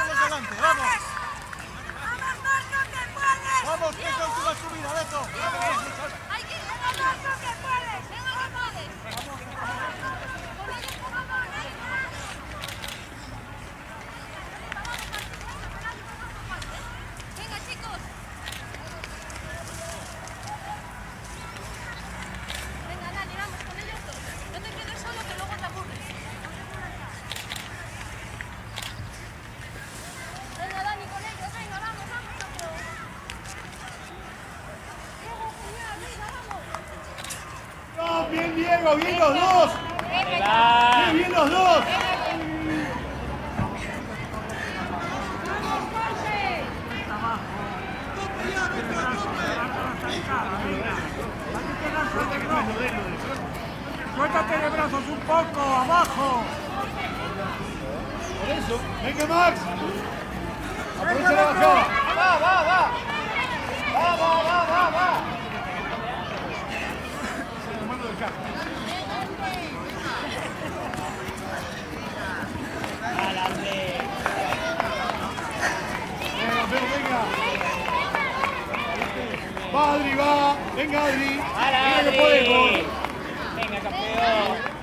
vamos adelante, vamos. Vamos, que es la última subida, Beto. Hay que ir a Marco que puedes. Venga que puedes. Venga chicos. Venga Dani, vamos con ellos dos. No te quedes solo que luego te aburres. Venga Dani con ellos, venga, vamos, vamos. No, bien Diego, bien los dos. Bien los dos. Suéltate de brazos un poco, abajo. Por eso. Venga Max. Aprovecha la bajada. Va. Comando del carro. Venga. Va Adri, va. Venga Adri. Venga que podemos. Venga, campeón.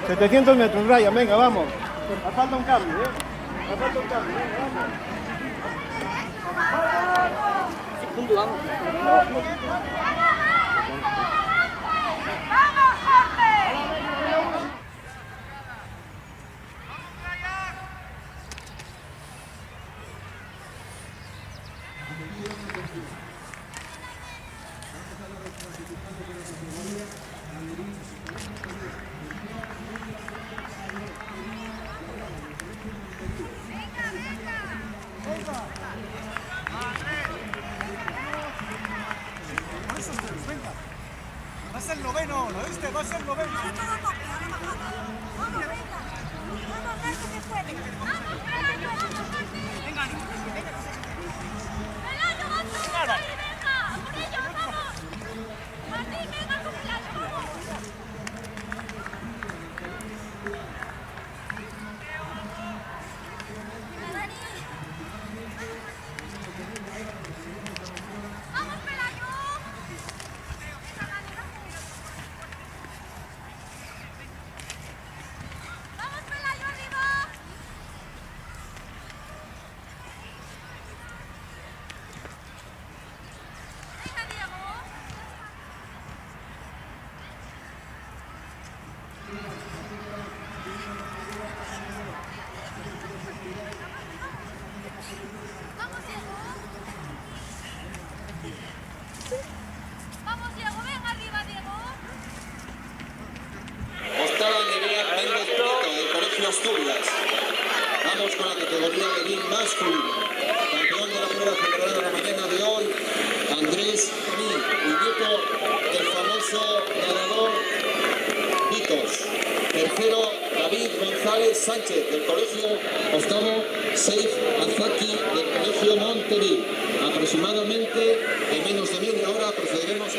$700 metros, Ryan, venga, vamos. Me falta un cambio, Me falta un cambio, venga, vamos. ¡Vamos, Jorge! Va a ser noveno, ¿lo viste? Va a ser noveno. Vamos, Marco que puedes. Vamos, Pelayo, vamos, Martín. Venga, Pelayo, vamos, Martín, venga. Por ellos, vamos. Martín, venga con Pelayo, vamos. Venga, Dani. Vamos, Pelayo. Vamos, Pelayo, arriba. Venga, Diego. Vamos, Diego. Vamos, Diego, ven arriba, Diego. Octava Nerea Méndez Prieto, del Colegio Asturias. Vamos con la categoría de BIM masculino. Campeón de la prueba celebrada la mañana de hoy, Andrés Mí, el nieto del famoso nadador Vitos. Tercero, David González Sánchez, del Colegio Octavo Seif Azaki, del Colegio Monterí. Aproximadamente en menos de media hora procederemos